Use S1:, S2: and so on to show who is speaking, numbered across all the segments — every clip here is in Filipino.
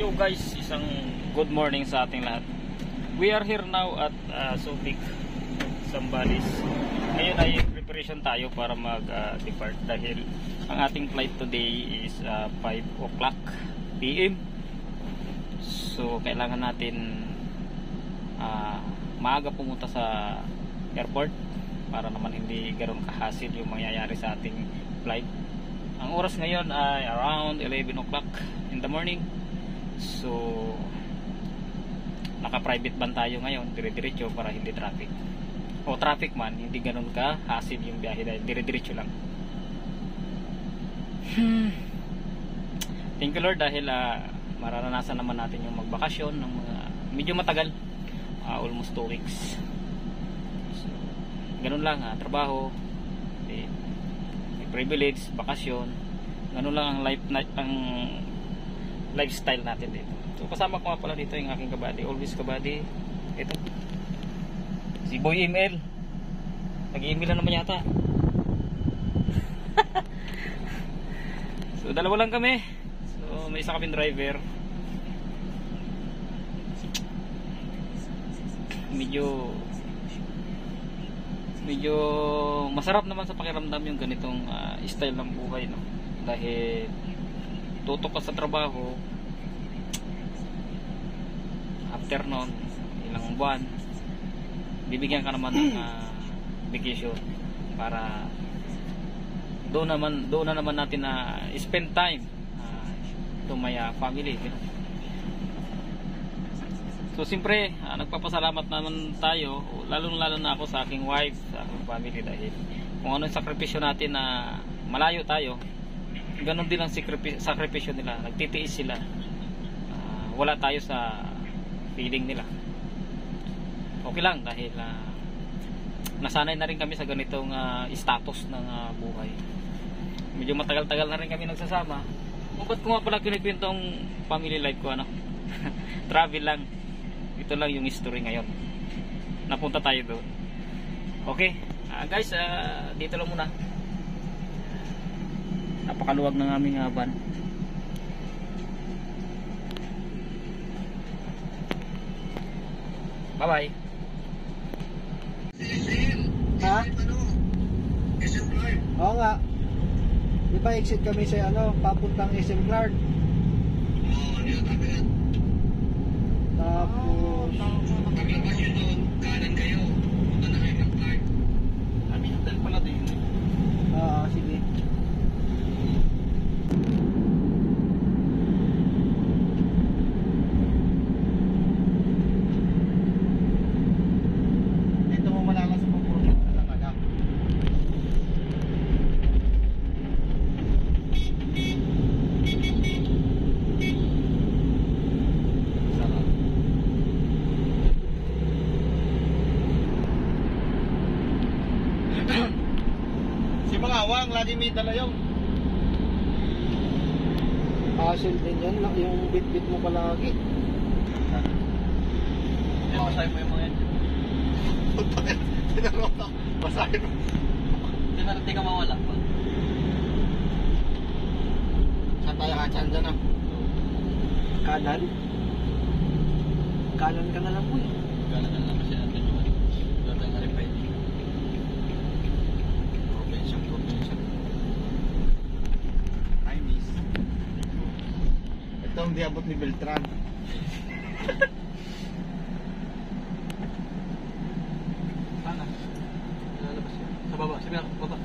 S1: Yo guys, isang good morning sa ating lahat. We are here now at Subic, Zambales. Ngayon ay preparation tayo para mag-depart dahil ang ating flight today is 5 o'clock PM. So kailangan natin maaga pumunta sa airport para naman hindi ganoon kahasil yung mangyayari sa ating flight. Ang oras ngayon ay around 11 o'clock in the morning. So naka-private van tayo ngayon, dire-diretso para hindi traffic. O traffic man, hindi ganoon ka hassle yung biyahe dahil dire-diretso lang. Thank you Lord dahil mararanasan naman natin yung magbakasyon ng mga medyo matagal, almost 2 weeks. So ganoon lang, trabaho, may privilege, bakasyon, ganoon lang ang lifestyle natin dito. So kasama ko nga pala dito yung aking kabady, always kabady. Ito si Boy ML, nag-email na naman yata. So dalawa lang kami. So may isa kaming driver. Medyo masarap naman sa pakiramdam yung ganitong style ng buhay, no? Dahil tutok ka sa trabaho, after nun ilang buwan bibigyan ka naman ng vacation para doon na naman natin na spend time to my family, you know? So siyempre nagpapasalamat naman tayo, lalo na ako sa aking wife, sa aking family, dahil kung ano yung sakripisyo natin na malayo tayo, ganon din ang sakripisyo nila, nagtitiis sila, wala tayo sa feeling nila. Okay lang dahil nasanay na rin kami sa ganitong status ng buhay. Medyo matagal-tagal na rin kami nagsasama. Ba't ko nga pala kinikwento ang family life ko, ano? Travel lang. Ito lang yung history ngayon. Napunta tayo doon. Okay guys, dito lang muna. Napakaluwag ng aming van. Bye bye.
S2: Ha? Oo nga. Di ba exit kami sa papuntang SM Clark? Tapos
S3: paglabas yun doon, kanan kayo. Punta na kayo ng Clark.
S1: Aming hotel pala din.
S2: sige. Dito mo malakas sa pagpurot sa Langaga. Sarap.
S3: Si mga awang, lagi may dala yung.
S2: Hassle din yan, yung bit-bit mo palagi.
S1: Masahin mo yung mga yan.
S3: Masahin mo.
S1: Hindi ka mawala pa.
S3: Saan tayo kachan dyan ah?
S2: Kanan. Kanan ka na lang po eh.
S1: Galagan lang kasi natin yung dating na-refight.
S3: Provincial. I miss. Ito ang diabot ni Beltran.
S1: Sana. Lalabas yun. Sa baba. Sabi ako, baba.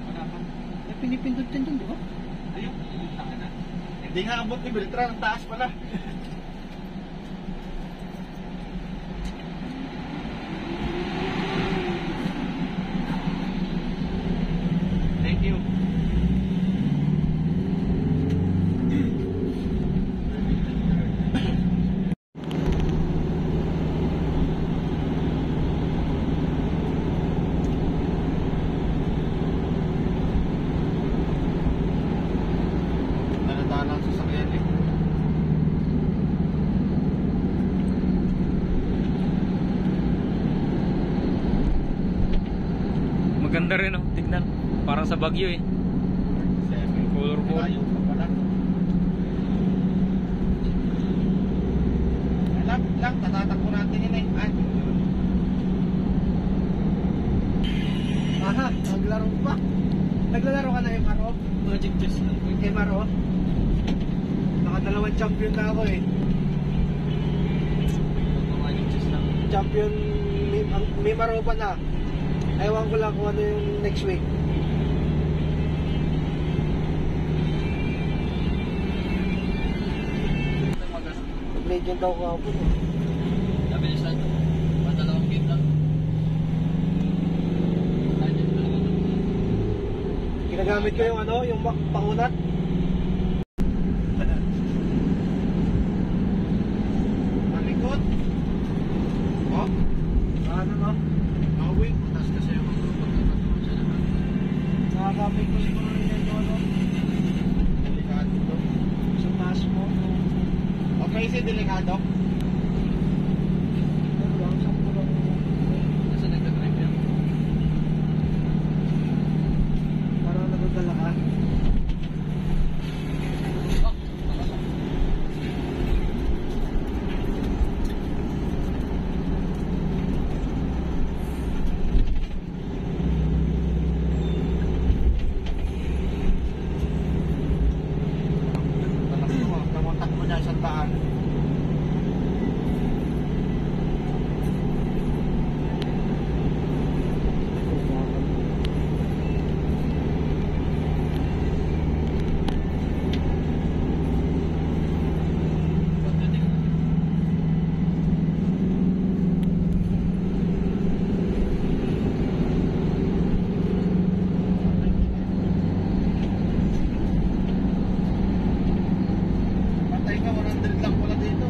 S1: Wala pa.
S2: Eh, pinipindot din dun, di ba?
S1: Ayun. Saan na?
S3: Hindi nga abot ni Beltran, ang taas pala.
S1: Thank you.
S3: Dalang sasakyan eh.
S1: Maganda rin, oh. Tignan. Parang sa Baguio eh.
S3: Seven.
S1: Colorful.
S3: Ayaw pa pala. Tatatakbo natin yun eh. Ay.
S2: Aha, naglaro pa. Naglalaro ka na MRO?
S1: Magic chess lang.
S2: MRO? Nakadalawang champion na ako eh.
S1: Magic chess lang.
S2: Champion, may MRO pa na. Ewan ko lang kung ano yung next week. Legend daw kahapon eh.
S1: Sabi niya sa dalawang game lang.
S2: Ginagamit ko yung ano, yung pangunat.
S3: Malikot. Oh,
S2: Ano no?
S3: awing. Tapos kasi yung mga pagkakataon siya naman.
S2: Nakagamit ko siguro rin yung ano,
S3: Delikado to.
S2: sa taas mo.
S3: Okay, si delikado.
S2: Ano lang, sakto lang.
S1: Nasa nagka-drive yan.
S2: Parang nagdadala ka.
S3: Tamontak mo niya sa daan. Patay ka, 100 lang pala dito.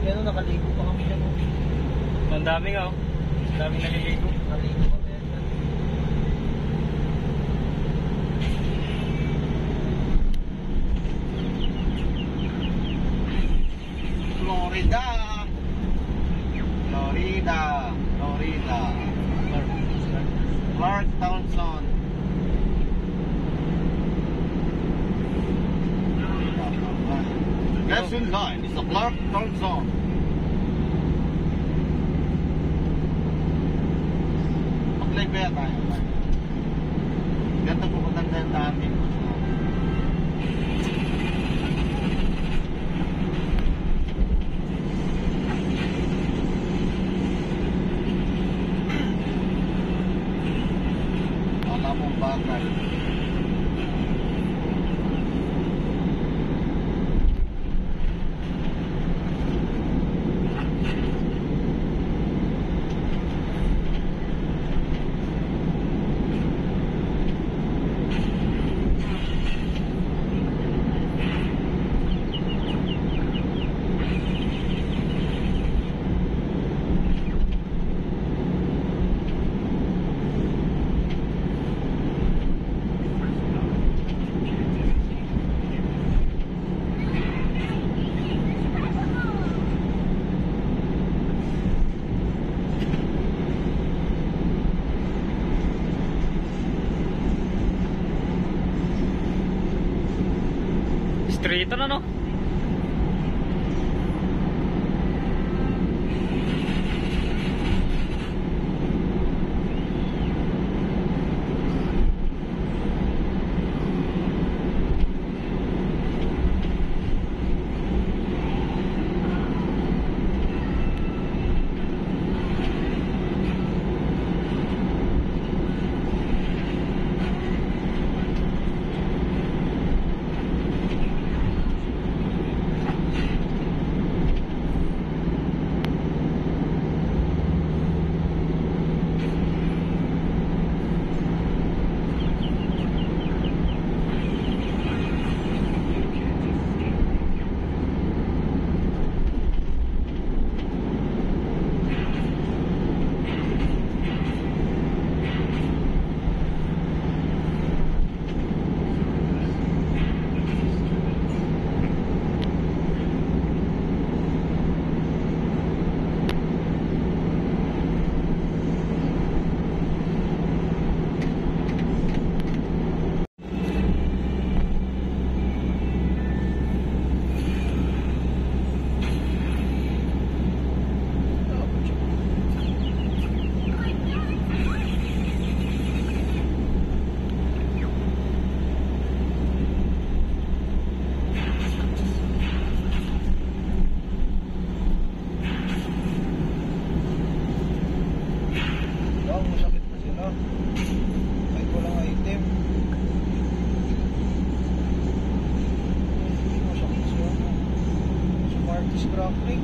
S2: Kaya nakaligo pa kami yan.
S1: Ang dami nga oh. Ang daming naliligo.
S2: Nakaligo pa kaya yan.
S3: Florida. Florida. Florida. Clark Townsend. Next in line is the Clark Townsend. Mag-live kaya tayo. Ganito pupunta tayo dati. Wala mong bagay.
S1: Street na no?
S2: British Grand Prix.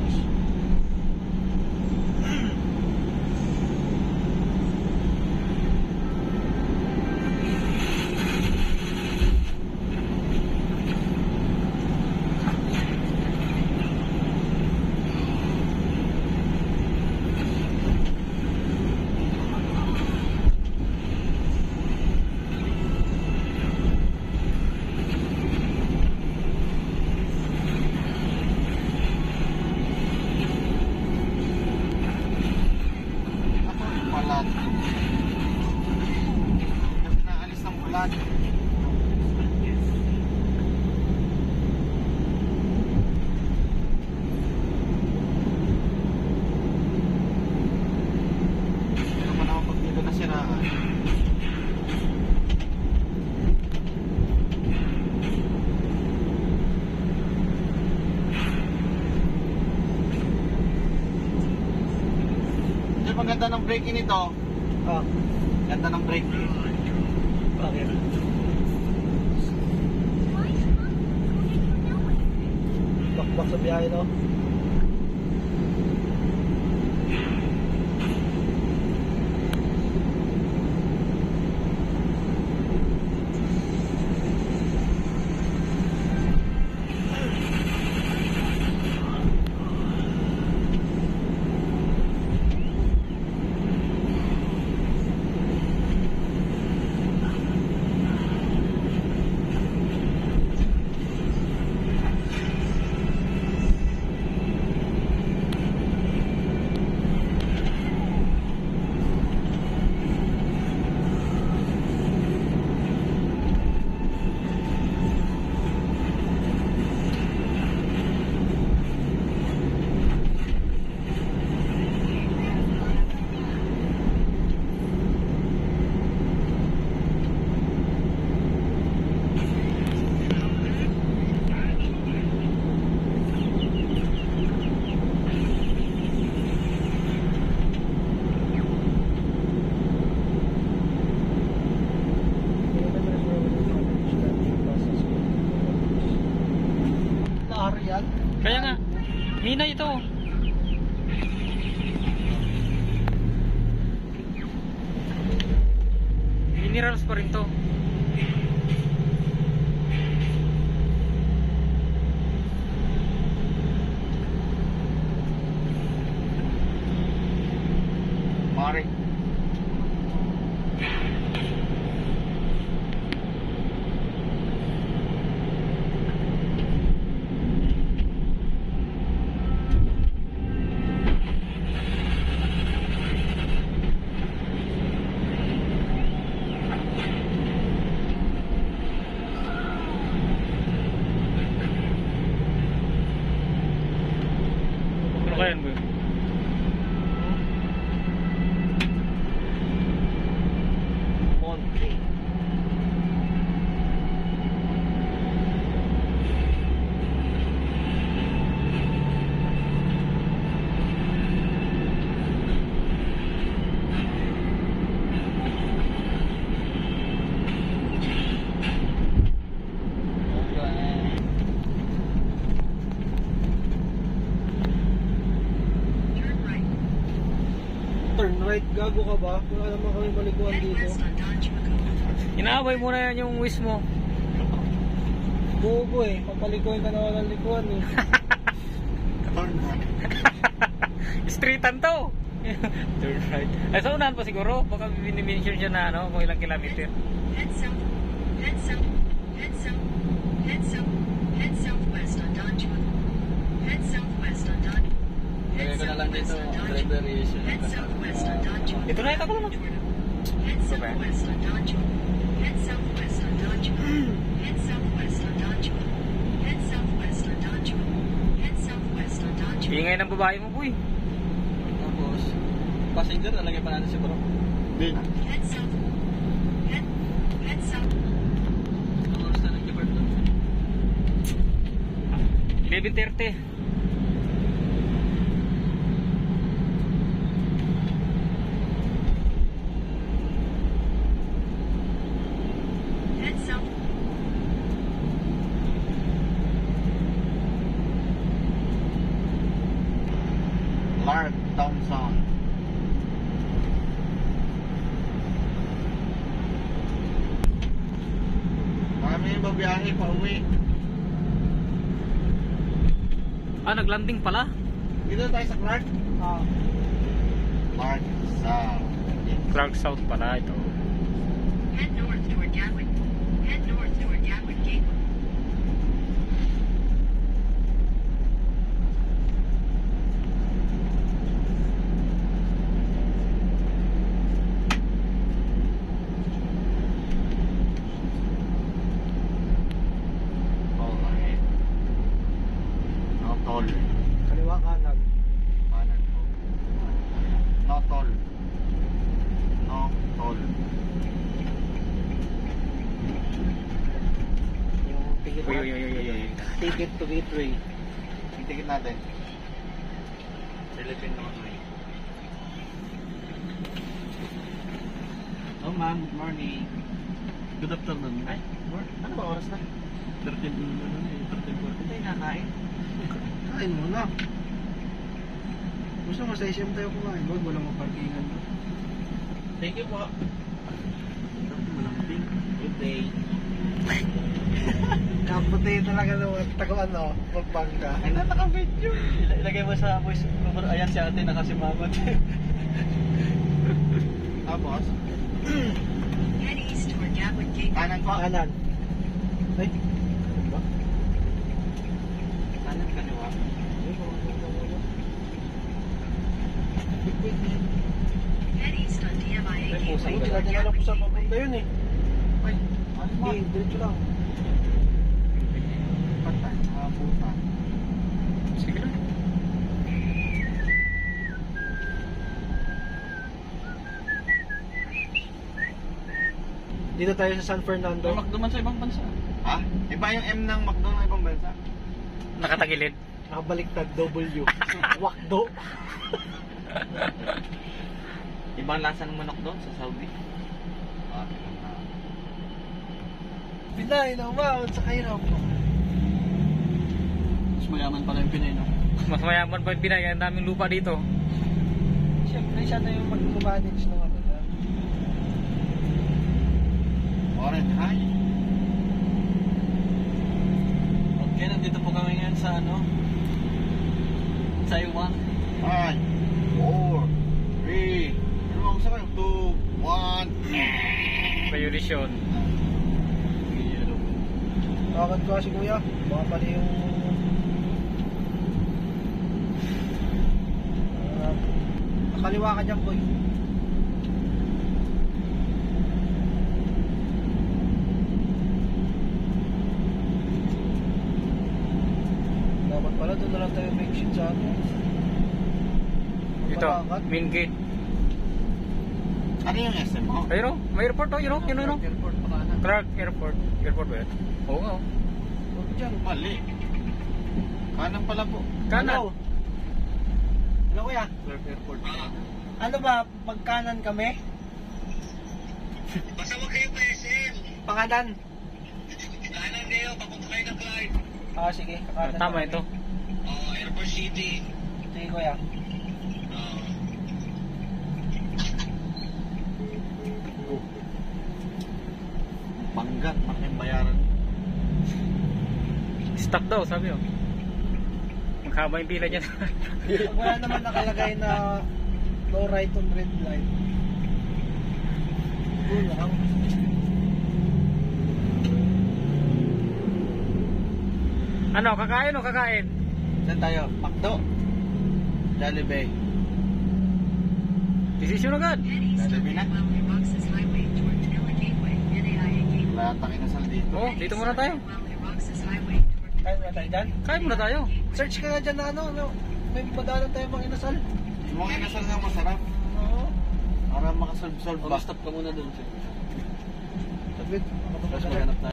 S4: Ganda ng brake nito.
S2: Ah,
S4: Ganda ng brake.
S2: bakit? Bakbak sa biyahe, no?
S1: Kaya nga, hina ito. Minerals pa rin to.
S4: Mari.
S1: Ano kaya mo yun?
S2: Monty. Turn right, gago ka ba? Kung alam mo kami malikuan dito.
S1: Inaaway mo na yan yung wish mo.
S2: Bobo eh, papalikuin ka na walang likuan eh.
S4: Turn na.
S1: Streetan to. Turn right. Ay, sa unahan pa siguro. Baka minimension siya na ano, kung ilang kilometer.
S5: Head south. Head south. Head south. Head south. Head southwest on Don Juan. Head southwest on Don. Head
S4: Lagay ko na lang dito.
S5: southwest on Don
S4: Driver
S5: Juan.
S4: is
S5: Head southwest on Don Juan.
S1: Ito na ito ko lang.
S5: Head southwest on Don Juan. Head southwest on Don Juan. Head southwest on Don Juan. Head southwest on Don Juan. Head southwest on Don Juan.
S1: Ingay ng babae mo, boy.
S4: Tapos, passenger, nalagay pa natin si bro. Hindi.
S5: Head south. Head south.
S4: Oras na nag-depart doon.
S1: 11:30.
S5: Head south.
S1: Ah, naglanding pala.
S2: Dito tayo sa Clark.
S3: Mark sa
S1: Clark South pala ito.
S5: Head north toward Gatwick. Head north toward Gatwick Gateway.
S3: Alright. No toll.
S2: Kaliwa kanan.
S3: Kanan po. No toll. No toll.
S2: Yung ticket,
S1: Uy.
S2: ticket to Gateway.
S3: Yung ticket natin. Philippine Norway.
S4: Oh ma'am, good morning. Good afternoon. Ay,
S2: Ano ba oras na?
S4: 13, 13:40.
S2: Tayo nakain. Kain muna. Gusto mo sa SM tayo kumain. Huwag walang maparkingan.
S4: Thank you po. Malambing. Good day.
S2: Kaputi talaga naman. Tago ano, magbangka.
S4: Ay, naka-video. Ilagay mo sa voice over. Ayan si ate nakasimangot.
S3: Tapos,
S5: Head east toward Gatwick Gateway.
S3: kanan po.
S2: Kanan. Ay, ano ba?
S3: Kanan kaliwa.
S5: Head east on DMIA
S4: Ay,
S5: Gateway
S4: pusang
S2: Hindi
S5: toward
S2: natin alam kung saan
S5: Gatwick
S2: papunta
S5: Gateway.
S2: yun eh.
S3: Ay, ano ba?
S2: Hindi, diretso lang.
S3: Patay. Nakabutan.
S1: Sige lang.
S2: Dito tayo sa San Fernando.
S4: McDo man sa ibang bansa.
S3: Ha? Iba yung M ng McDo ng ibang bansa.
S1: Nakatagilid.
S2: Nakabaliktad W. Wakdo.
S4: Ibang lasa ng manok doon sa Saudi.
S3: Ah,
S2: Pinay na umahon sa kahirap.
S4: Mas mayaman pala yung Pinay, no?
S1: Mas mayaman pa yung Pinay. Ang daming lupa dito.
S2: Siyempre, siya na yung mag-manage ng ano na.
S3: Orange High.
S4: Okay, nandito po kami ngayon sa ano? Taiwan.
S3: 5, 4, 3, ano ang gusto kayo? 2, 1.
S1: Violation.
S2: Bakit ko kasi kuya? Baka pala yung... Nakaliwa ka dyan, boy. Dapat pala doon na lang tayo make shit sa ano.
S1: Ito,
S2: Malakad.
S1: main gate.
S3: Ano yung SM mo?
S1: Ayun o, may airport o, yun o, yun o.
S2: Airport pa kanan.
S1: Clark Airport. Airport ba yun? Oo nga o.
S2: Huwag dyan.
S3: Mali. Kanan pala po.
S1: Kanan.
S2: Hello? Hello kuya?
S4: Clark Airport.
S2: Ano ba, pagkanan kami?
S3: Basta huwag kayo pa SM.
S2: Panganan?
S3: Kanan kayo, papunta kayo ng Clyde.
S2: Ah, sige. Kakanan
S1: Tama
S2: kami.
S1: ito.
S3: Airport City.
S2: Sige kuya.
S3: Banggat, making bayaran.
S1: Stop daw, sabi o. Maghaba yung pila niya.
S2: Pag wala naman nakalagay na no right on red light. Doon lang.
S1: Ano, kakain o kakain?
S4: Saan tayo? McDo. Jollibee.
S1: Desisyon agad.
S5: Head east on
S3: Sabi na.
S5: Railway Roxas Highway toward Manila Gateway. NAIA Gateway.
S3: Wala tang inasal dito.
S1: Oo, dito muna tayo.
S5: Railway Roxas Highway toward
S2: Kain muna tayo dyan.
S1: Kain muna tayo.
S2: Search ka nga dyan na ano. May madalan tayo mga inasal.
S3: Yung mga inasal na masarap.
S2: Oo.
S3: Para makasolve-solve ba?
S4: Stop ka muna doon.
S2: Sabit.
S4: Tapos maghanap tayo.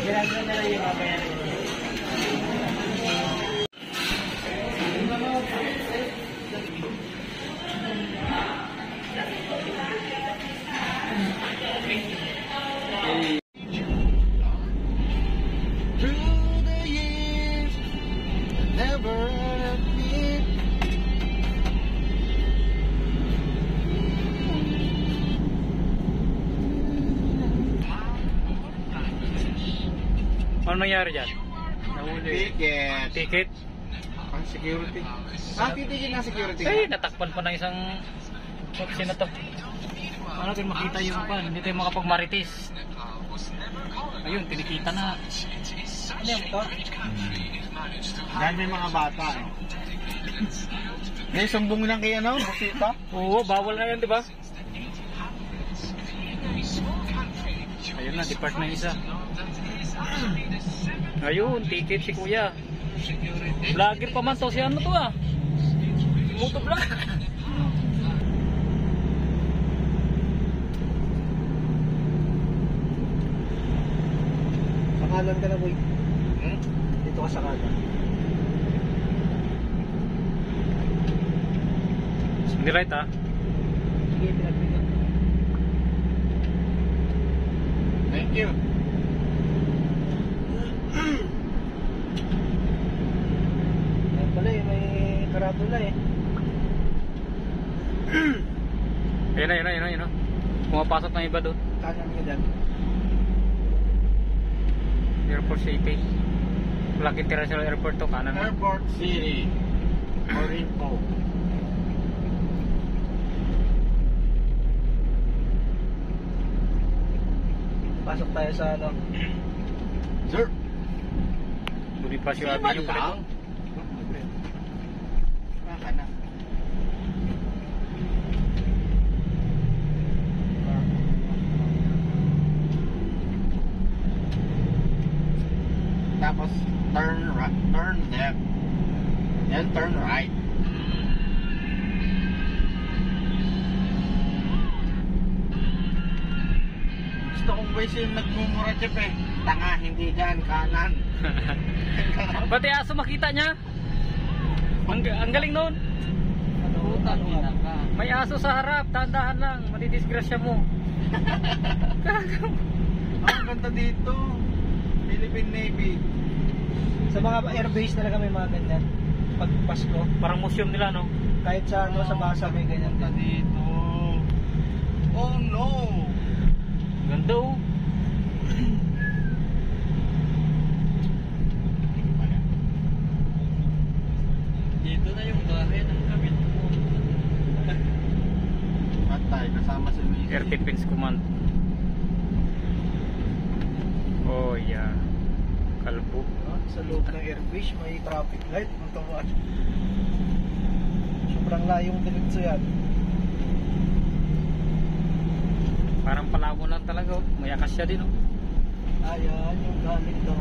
S2: Ginagawa na lang yung mabayaran.
S1: Ano nangyari dyan?
S3: Nahuli. Ticket.
S1: Ticket?
S3: Ang security. Ah, titigil na security.
S1: Eh, natakpan pa ng isang sino to? Paano tayo makita yung pan? Hindi tayo makapagmaritis. Ayun, tinikita na.
S2: Ano yung ito?
S3: Dahil may mga bata. May sumbong lang kay ano, busita.
S1: Oo, bawal na yan, di ba? Ayun na, depart na isa. Ayun, ticket si kuya. Vlogger pa man to, si ano to ah? Motovlog.
S2: Sakalan ka na, boy. Dito ka sakalan.
S1: Hindi right ah.
S2: Sige, pinagbigyan.
S3: Thank you.
S2: Ayan pala eh, may karatula eh.
S1: Ayun na, ayun na. Pumapasok ng iba doon.
S2: Kanan ka dyan.
S1: Airport City. Clark International Airport to, kanan na.
S3: Airport City. Orinpo.
S2: Pasok tayo sa ano.
S3: Sir.
S1: Bonifacio
S3: Sima
S1: Avenue pala
S3: lang.
S1: ito.
S3: Baka na. Tapos turn left. Then turn right. Gusto kong boys yung nagmumura chip eh. Tanga, hindi dyan, kanan.
S1: Pati aso makita niya. Ang galing nun.
S2: Ano ka?
S1: May aso sa harap, dahan-dahan lang. Madidisgrasya mo.
S3: Ang ganda dito. Philippine Navy.
S2: Sa mga airbase talaga may mga ganyan. Pag Pasko.
S1: Parang museum nila, no?
S2: Kahit sa ano, sa basa may ganyan
S3: Ganda
S2: din.
S3: dito. Oh no!
S1: Ganda oh.
S4: Dito na yung bahay ng kabit mo.
S3: Patay, kasama si Macy.
S1: Air Defense Command. Oh yeah. Kalbo.
S2: Sa loob ng airbase may traffic light. Ang tawa. Sobrang layong diretso yan.
S1: Parang Palawan lang talaga oh. May akasya din oh.
S2: Ayan, yung gamit daw.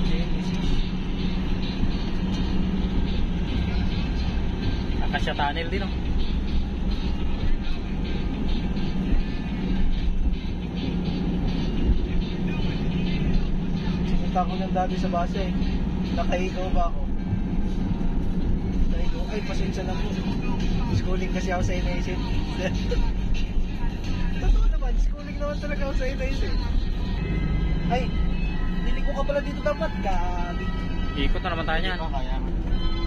S2: Genesis.
S1: Akasya tunnel din oh.
S2: Sinunta ko lang dati sa basa eh. Nakahigaw ba ako? Nakahigaw. Ay, pasensya na po. Schooling kasi ako sa Inaisin. Totoo naman, schooling naman talaga ako sa Inaisin. Ay, liliko ka pala dito dapat. Gagi.
S1: Ikot na naman tayo niyan.
S3: Ito kaya.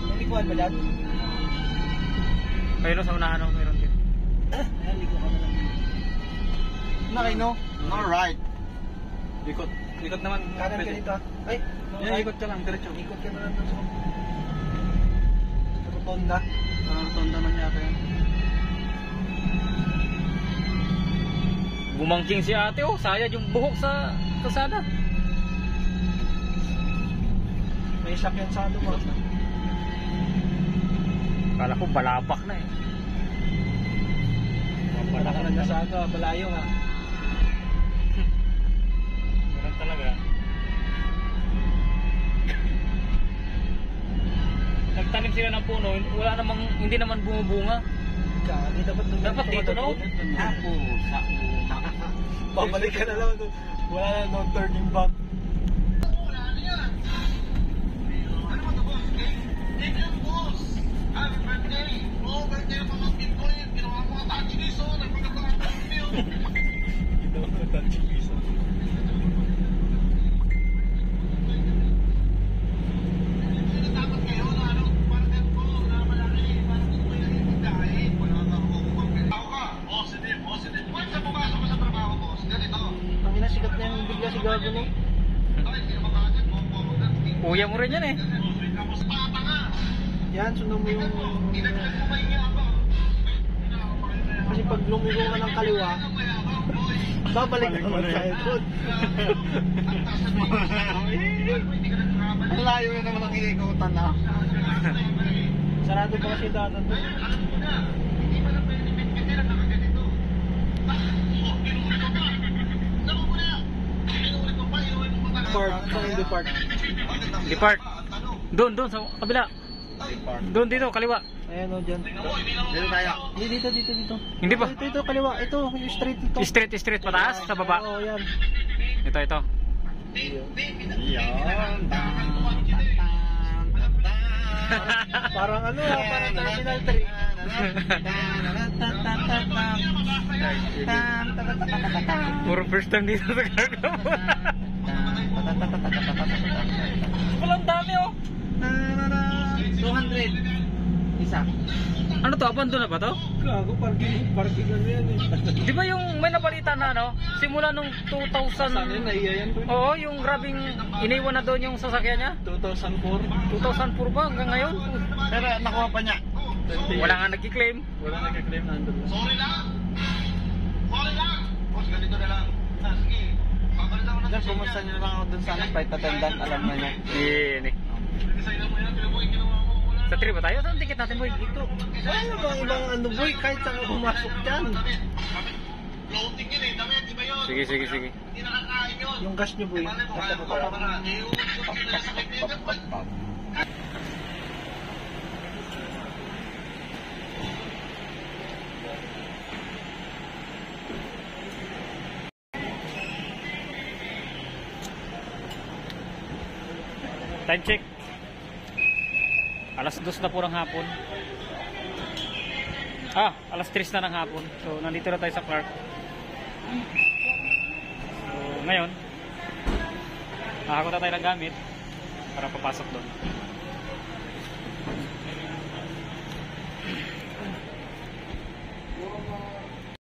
S2: Nalikuhan ba dyan?
S1: Ayun oh, sa unahan oh, meron din.
S2: Ayan, liko ka na lang.
S3: Nakino? No right.
S4: Ikot. Ikot naman.
S2: Kanan ka dito. Ay, no,
S4: Yan,
S2: ay,
S4: ikot ka lang. Diretso.
S2: ikot ka na lang doon. Sa rotonda.
S4: Tonda man yata yan.
S1: Bumangking si ate oh, sayad yung buhok sa kalsada.
S2: May sakyan sa ano ba?
S1: Kala ko balapak na eh.
S2: Wala ka na sa ano, balayong ah.
S1: Ganun talaga. Nagtanim sila ng puno, wala namang, hindi naman bumubunga.
S2: Gagi, dapat
S1: Dapat dito no?
S3: Ako, sako.
S2: Babalik ka na lang doon. Wala na no turning back. Ang inasikat na yung bigla si Gago mo.
S1: Kuya mo rin yan eh.
S2: Yan, sundan mo yung... Kasi pag lumigo ka ng kaliwa, babalik ka naman sa ikot.
S3: Ang layo na naman ang iikutan na.
S2: Sarado pa kasi datan doon. Park, saan yung depart?
S1: Depart. Doon sa kabila. Doon dito, kaliwa.
S2: Ayan o, dyan.
S3: Dito tayo.
S2: Hindi, dito.
S1: Hindi ba?
S2: Ito, kaliwa. Ito, yung straight ito.
S1: Straight, pataas, sa baba.
S2: Oo, yan.
S1: Ito.
S3: Yan.
S2: Parang ano parang Terminal 3.
S1: Puro first time dito sa Cargo. Walang dami oh.
S2: 200. Isa.
S1: Ano to? Abandon na ba to?
S2: Gago, parking ano yan eh.
S1: Di ba yung may nabalita na ano? Simula nung 2000...
S2: Saan yun, naiya yan po?
S1: Oo, yung grabing iniwan na doon yung sasakyan niya.
S2: 2004.
S1: 2004 ba hanggang ngayon?
S3: Pero nakuha pa niya.
S1: Wala nga nagki-claim.
S2: Wala nagka-claim na andun lang.
S3: Diyan, pumunta niyo lang ako dun sa flight attendant. Alam na niya.
S1: Yun eh. Sa 3 ba tayo? Saan ticket natin boy? Dito.
S2: Wala namang ibang ano boy, kahit saan ka pumasok dyan.
S1: Sige.
S2: Yung gas nyo boy.
S1: Time check. Alas 2 na po ng hapon. Alas 3 na ng hapon. So, nandito na tayo sa Clark. So, ngayon, nakakuha tayo ng gamit para papasok doon.